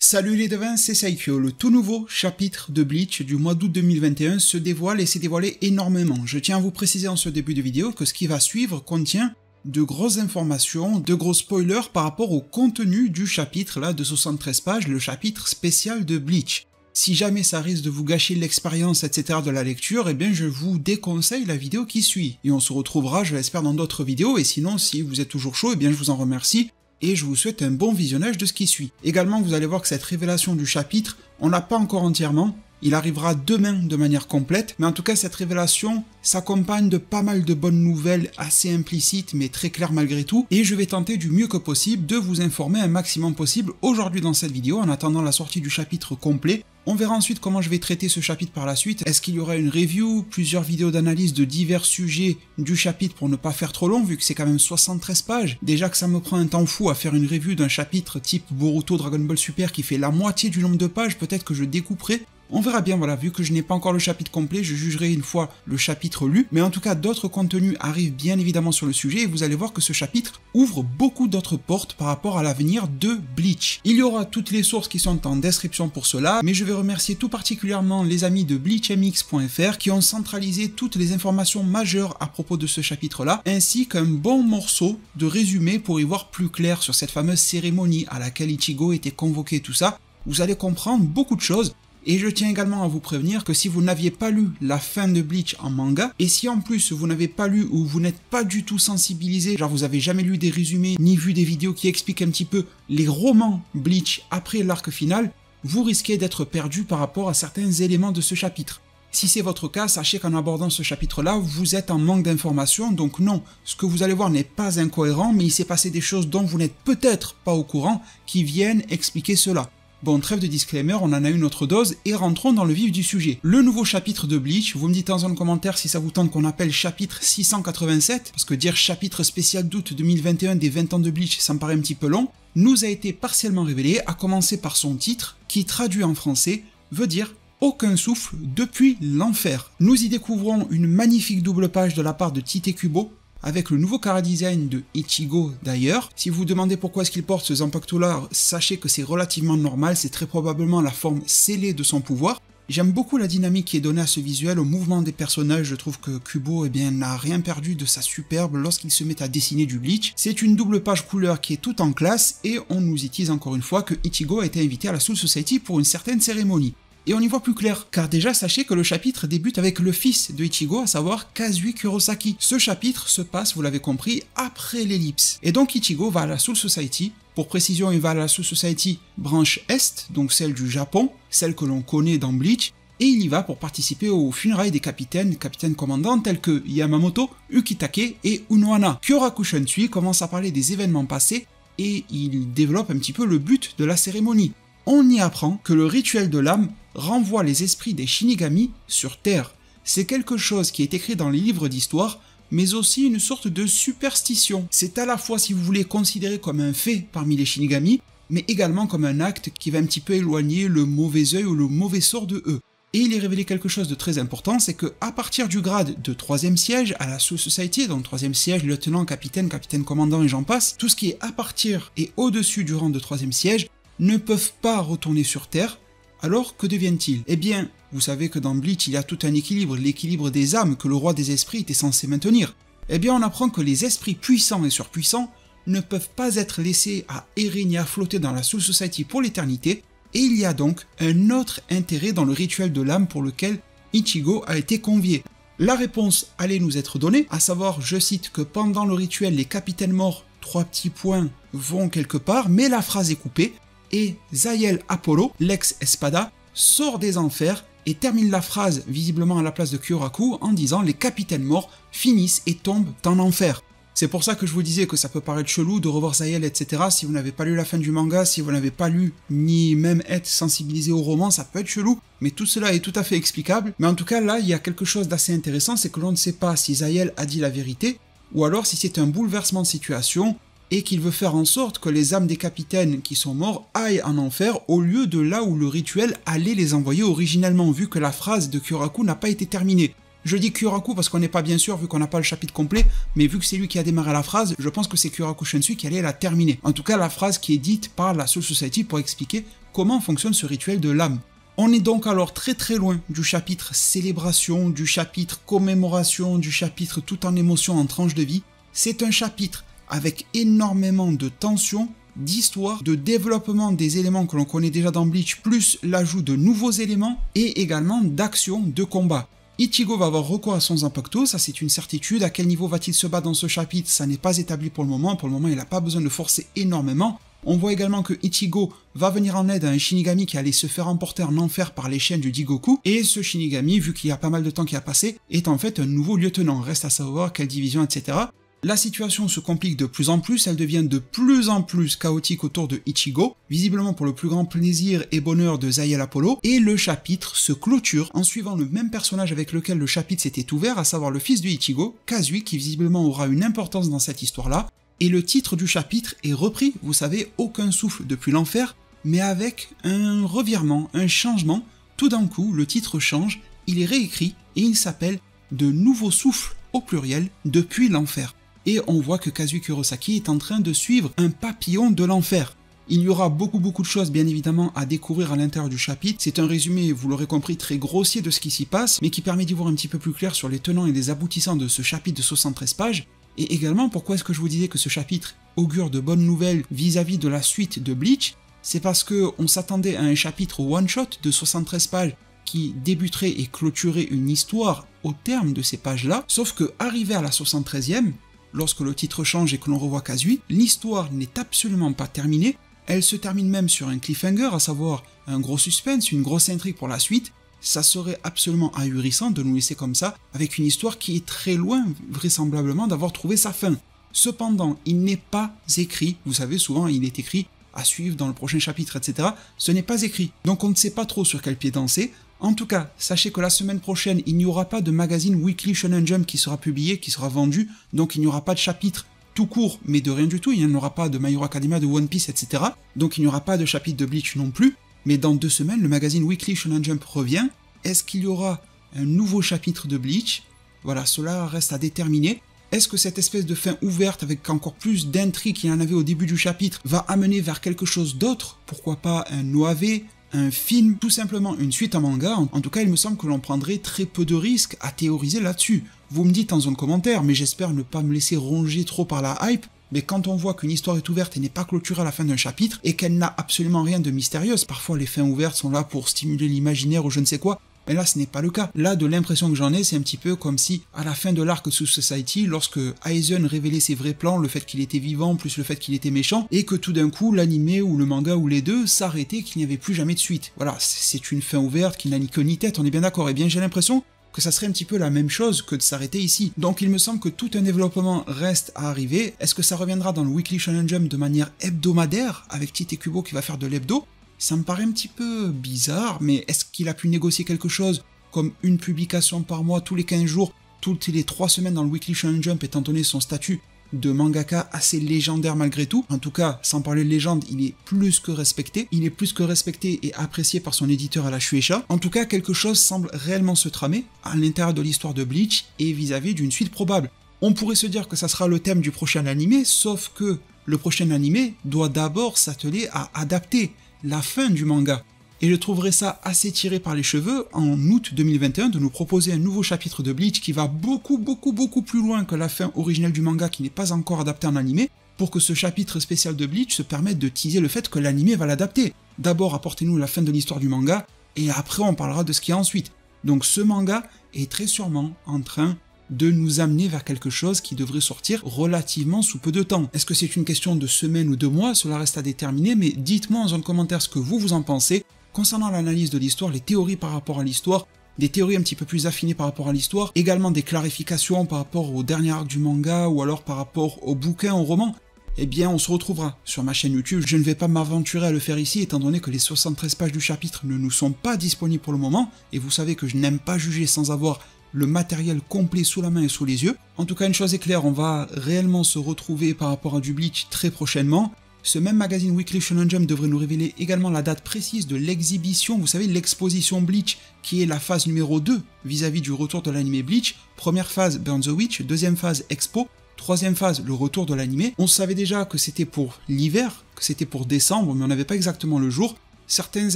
Salut les devins, c'est Saikyo. Le tout nouveau chapitre de Bleach du mois d'août 2021 se dévoile et s'est dévoilé énormément. Je tiens à vous préciser en ce début de vidéo que ce qui va suivre contient de grosses informations, de gros spoilers par rapport au contenu du chapitre là de 73 pages, le chapitre spécial de Bleach. Si jamais ça risque de vous gâcher l'expérience, etc. de la lecture, eh bien je vous déconseille la vidéo qui suit. Et on se retrouvera, je l'espère, dans d'autres vidéos, et sinon, si vous êtes toujours chaud, eh bien je vous en remercie. Et je vous souhaite un bon visionnage de ce qui suit. Également, vous allez voir que cette révélation du chapitre, on l'a pas encore entièrement, il arrivera demain de manière complète, mais en tout cas cette révélation s'accompagne de pas mal de bonnes nouvelles assez implicites mais très claires malgré tout, et je vais tenter du mieux que possible de vous informer un maximum possible aujourd'hui dans cette vidéo en attendant la sortie du chapitre complet. On verra ensuite comment je vais traiter ce chapitre par la suite. Est-ce qu'il y aura une review, plusieurs vidéos d'analyse de divers sujets du chapitre pour ne pas faire trop long vu que c'est quand même 73 pages. Déjà que ça me prend un temps fou à faire une review d'un chapitre type Boruto Dragon Ball Super qui fait la moitié du nombre de pages, peut-être que je découperai. On verra bien, voilà, vu que je n'ai pas encore le chapitre complet, je jugerai une fois le chapitre lu, mais en tout cas d'autres contenus arrivent bien évidemment sur le sujet et vous allez voir que ce chapitre ouvre beaucoup d'autres portes par rapport à l'avenir de Bleach. Il y aura toutes les sources qui sont en description pour cela, mais je vais remercier tout particulièrement les amis de bleachmx.fr qui ont centralisé toutes les informations majeures à propos de ce chapitre-là, ainsi qu'un bon morceau de résumé pour y voir plus clair sur cette fameuse cérémonie à laquelle Ichigo était convoqué, tout ça. Vous allez comprendre beaucoup de choses. Et je tiens également à vous prévenir que si vous n'aviez pas lu la fin de Bleach en manga, et si en plus vous n'avez pas lu ou vous n'êtes pas du tout sensibilisé, genre vous avez jamais lu des résumés, ni vu des vidéos qui expliquent un petit peu les romans Bleach après l'arc final, vous risquez d'être perdu par rapport à certains éléments de ce chapitre. Si c'est votre cas, sachez qu'en abordant ce chapitre-là, vous êtes en manque d'informations, donc non, ce que vous allez voir n'est pas incohérent, mais il s'est passé des choses dont vous n'êtes peut-être pas au courant qui viennent expliquer cela. Bon, trêve de disclaimer, on en a une autre dose, et rentrons dans le vif du sujet. Le nouveau chapitre de Bleach, vous me dites en zone commentaire si ça vous tente qu'on appelle chapitre 687, parce que dire chapitre spécial d'août 2021 des 20 ans de Bleach, ça me paraît un petit peu long, nous a été partiellement révélé, à commencer par son titre, qui traduit en français, veut dire « Aucun souffle depuis l'enfer ». Nous y découvrons une magnifique double page de la part de Tite Kubo, avec le nouveau chara-design de Ichigo d'ailleurs. Si vous vous demandez pourquoi est-ce qu'il porte ce Zanpakuto-là, sachez que c'est relativement normal, c'est très probablement la forme scellée de son pouvoir. J'aime beaucoup la dynamique qui est donnée à ce visuel, au mouvement des personnages, je trouve que Kubo n'a rien perdu de sa superbe lorsqu'il se met à dessiner du Bleach. C'est une double page couleur qui est toute en classe, et on nous y tease encore une fois que Ichigo a été invité à la Soul Society pour une certaine cérémonie. Et on y voit plus clair, car déjà sachez que le chapitre débute avec le fils de Ichigo, à savoir Kazui Kurosaki. Ce chapitre se passe, vous l'avez compris, après l'ellipse. Et donc Ichigo va à la Soul Society, pour précision il va à la Soul Society branche Est, donc celle du Japon, celle que l'on connaît dans Bleach, et il y va pour participer aux funérailles des capitaines commandants tels que Yamamoto, Ukitake et Unohana. Kyoraku Shunsui commence à parler des événements passés, et il développe un petit peu le but de la cérémonie. On y apprend que le rituel de l'âme renvoie les esprits des Shinigami sur Terre. C'est quelque chose qui est écrit dans les livres d'histoire, mais aussi une sorte de superstition. C'est à la fois, si vous voulez, considéré comme un fait parmi les Shinigami, mais également comme un acte qui va un petit peu éloigner le mauvais œil ou le mauvais sort de eux. Et il est révélé quelque chose de très important, c'est que à partir du grade de 3e siège à la Soul Society, donc 3e siège, lieutenant, capitaine commandant et j'en passe, tout ce qui est à partir et au-dessus du rang de 3e siège ne peuvent pas retourner sur Terre. Alors que deviennent-ils? Eh bien, vous savez que dans Bleach il y a tout un équilibre, l'équilibre des âmes que le roi des esprits était censé maintenir. Eh bien on apprend que les esprits puissants et surpuissants ne peuvent pas être laissés à errer ni à flotter dans la Soul Society pour l'éternité, et il y a donc un autre intérêt dans le rituel de l'âme pour lequel Ichigo a été convié. La réponse allait nous être donnée, à savoir, je cite, que pendant le rituel les capitaines morts, 3 petits points, vont quelque part, mais la phrase est coupée, et Zahel Apollo, l'ex-Espada, sort des enfers et termine la phrase visiblement à la place de Kyoraku en disant « Les capitaines morts finissent et tombent en enfer ». C'est pour ça que je vous disais que ça peut paraître chelou de revoir Zahel, etc. Si vous n'avez pas lu la fin du manga, si vous n'avez pas lu ni même être sensibilisé au roman, ça peut être chelou, mais tout cela est tout à fait explicable. Mais en tout cas là, il y a quelque chose d'assez intéressant, c'est que l'on ne sait pas si Zahel a dit la vérité, ou alors si c'est un bouleversement de situation, et qu'il veut faire en sorte que les âmes des capitaines qui sont morts aillent en enfer au lieu de là où le rituel allait les envoyer originellement, vu que la phrase de Kyoraku n'a pas été terminée. Je dis Kyoraku parce qu'on n'est pas bien sûr vu qu'on n'a pas le chapitre complet, mais vu que c'est lui qui a démarré la phrase, je pense que c'est Kyoraku Shunsui qui allait la terminer. En tout cas, la phrase qui est dite par la Soul Society pour expliquer comment fonctionne ce rituel de l'âme. On est donc alors très loin du chapitre célébration, du chapitre commémoration, du chapitre tout en émotion en tranche de vie. C'est un chapitre avec énormément de tension, d'histoire, de développement des éléments que l'on connaît déjà dans Bleach, plus l'ajout de nouveaux éléments et également d'action, de combat. Ichigo va avoir recours à son Zanpakuto, ça c'est une certitude. À quel niveau va-t-il se battre dans ce chapitre? Ça n'est pas établi pour le moment il n'a pas besoin de forcer énormément. On voit également que Ichigo va venir en aide à un Shinigami qui allait se faire emporter en enfer par les chaînes du Jigoku, et ce Shinigami, vu qu'il y a pas mal de temps qui a passé, est en fait un nouveau lieutenant, reste à savoir quelle division, etc. La situation se complique de plus en plus, elle devient de plus en plus chaotique autour de Ichigo, visiblement pour le plus grand plaisir et bonheur de Zahel Apollo, et le chapitre se clôture en suivant le même personnage avec lequel le chapitre s'était ouvert, à savoir le fils de Ichigo, Kazui, qui visiblement aura une importance dans cette histoire-là. Et le titre du chapitre est repris, vous savez, aucun souffle depuis l'enfer, mais avec un revirement, un changement. Tout d'un coup, le titre change, il est réécrit et il s'appelle « De nouveaux souffles » au pluriel depuis l'enfer. Et on voit que Kazui Kurosaki est en train de suivre un papillon de l'enfer. Il y aura beaucoup de choses bien évidemment à découvrir à l'intérieur du chapitre. C'est un résumé, vous l'aurez compris, très grossier de ce qui s'y passe, mais qui permet d'y voir un petit peu plus clair sur les tenants et les aboutissants de ce chapitre de 73 pages. Et également, pourquoi est-ce que je vous disais que ce chapitre augure de bonnes nouvelles vis-à-vis de la suite de Bleach? C'est parce qu'on s'attendait à un chapitre one-shot de 73 pages qui débuterait et clôturerait une histoire au terme de ces pages-là, sauf que arrivé à la 73e, lorsque le titre change et que l'on revoit Kazui, l'histoire n'est absolument pas terminée, elle se termine même sur un cliffhanger, à savoir un gros suspense, une grosse intrigue pour la suite. Ça serait absolument ahurissant de nous laisser comme ça, avec une histoire qui est très loin, vraisemblablement, d'avoir trouvé sa fin. Cependant, il n'est pas écrit, vous savez, souvent il est écrit à suivre dans le prochain chapitre, etc. Ce n'est pas écrit, donc on ne sait pas trop sur quel pied danser. En tout cas, sachez que la semaine prochaine, il n'y aura pas de magazine Weekly Shonen Jump qui sera publié, qui sera vendu, donc il n'y aura pas de chapitre tout court, mais de rien du tout, il n'y aura pas de My Hero Academia, de One Piece, etc. Donc il n'y aura pas de chapitre de Bleach non plus. Mais dans 2 semaines, le magazine Weekly Shonen Jump revient. Est-ce qu'il y aura un nouveau chapitre de Bleach? Voilà, cela reste à déterminer. Est-ce que cette espèce de fin ouverte avec encore plus d'intrigue qu'il y en avait au début du chapitre va amener vers quelque chose d'autre? Pourquoi pas un OAV, un film, tout simplement une suite à manga? En tout cas, il me semble que l'on prendrait très peu de risques à théoriser là-dessus. Vous me dites en zone commentaire, mais j'espère ne pas me laisser ronger trop par la hype. Mais quand on voit qu'une histoire est ouverte et n'est pas clôturée à la fin d'un chapitre, et qu'elle n'a absolument rien de mystérieuse, parfois les fins ouvertes sont là pour stimuler l'imaginaire ou je ne sais quoi, mais là ce n'est pas le cas. Là, de l'impression que j'en ai, c'est un petit peu comme si, à la fin de l'arc Sous Society, lorsque Aizen révélait ses vrais plans, le fait qu'il était vivant, plus le fait qu'il était méchant, et que tout d'un coup, l'anime ou le manga ou les deux s'arrêtaient, qu'il n'y avait plus jamais de suite. Voilà, c'est une fin ouverte qui n'a ni queue ni tête, on est bien d'accord. Et bien j'ai l'impression que ça serait un petit peu la même chose que de s'arrêter ici. Donc il me semble que tout un développement reste à arriver. Est-ce que ça reviendra dans le Weekly Shonen Jump de manière hebdomadaire, avec Tite et Kubo qui va faire de l'hebdo? Ça me paraît un petit peu bizarre, mais est-ce qu'il a pu négocier quelque chose comme une publication par mois tous les 15 jours, toutes les 3 semaines dans le Weekly Shonen Jump, étant donné son statut de mangaka assez légendaire malgré tout? En tout cas, sans parler de légende, il est plus que respecté. Il est plus que respecté et apprécié par son éditeur à la Shueisha. En tout cas, quelque chose semble réellement se tramer à l'intérieur de l'histoire de Bleach et vis-à-vis d'une suite probable. On pourrait se dire que ça sera le thème du prochain animé, sauf que le prochain animé doit d'abord s'atteler à adapter la fin du manga. Et je trouverais ça assez tiré par les cheveux en août 2021 de nous proposer un nouveau chapitre de Bleach qui va beaucoup plus loin que la fin originelle du manga qui n'est pas encore adapté en animé, pour que ce chapitre spécial de Bleach se permette de teaser le fait que l'animé va l'adapter. D'abord apportez-nous la fin de l'histoire du manga, et après on parlera de ce qu'il y a ensuite. Donc ce manga est très sûrement en train de nous amener vers quelque chose qui devrait sortir relativement sous peu de temps. Est-ce que c'est une question de semaines ou de mois? Cela reste à déterminer, mais dites-moi en zone commentaire ce que vous en pensez concernant l'analyse de l'histoire, les théories par rapport à l'histoire, des théories un petit peu plus affinées par rapport à l'histoire, également des clarifications par rapport au dernier arc du manga ou alors par rapport au bouquin, au roman. Eh bien on se retrouvera sur ma chaîne YouTube. Je ne vais pas m'aventurer à le faire ici étant donné que les 73 pages du chapitre ne nous sont pas disponibles pour le moment, et vous savez que je n'aime pas juger sans avoir le matériel complet sous la main et sous les yeux. En tout cas, une chose est claire, on va réellement se retrouver par rapport à du Bleach très prochainement. Ce même magazine Weekly Shonen Jump devrait nous révéler également la date précise de l'exhibition, vous savez, l'exposition Bleach, qui est la phase numéro 2 vis-à-vis du retour de l'anime Bleach. Première phase, Burn the Witch, deuxième phase, Expo, troisième phase, le retour de l'anime. On savait déjà que c'était pour l'hiver, que c'était pour décembre, mais on n'avait pas exactement le jour. Certains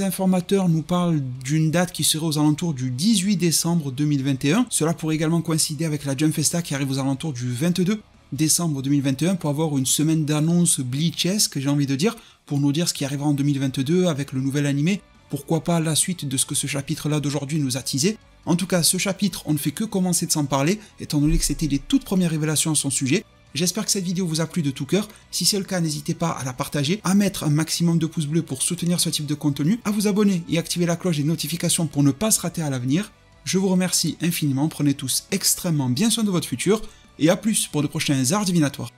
informateurs nous parlent d'une date qui serait aux alentours du 18 décembre 2021. Cela pourrait également coïncider avec la Jump Festa qui arrive aux alentours du 22 décembre 2021 pour avoir une semaine d'annonce Bleachesque, j'ai envie de dire, pour nous dire ce qui arrivera en 2022 avec le nouvel animé. Pourquoi pas la suite de ce que ce chapitre-là d'aujourd'hui nous a teasé. En tout cas, ce chapitre, on ne fait que commencer de s'en parler, étant donné que c'était les toutes premières révélations à son sujet. J'espère que cette vidéo vous a plu de tout cœur. Si c'est le cas, n'hésitez pas à la partager, à mettre un maximum de pouces bleus pour soutenir ce type de contenu, à vous abonner et activer la cloche des notifications pour ne pas se rater à l'avenir. Je vous remercie infiniment, prenez tous extrêmement bien soin de votre futur, et à plus pour de prochains arts divinatoires.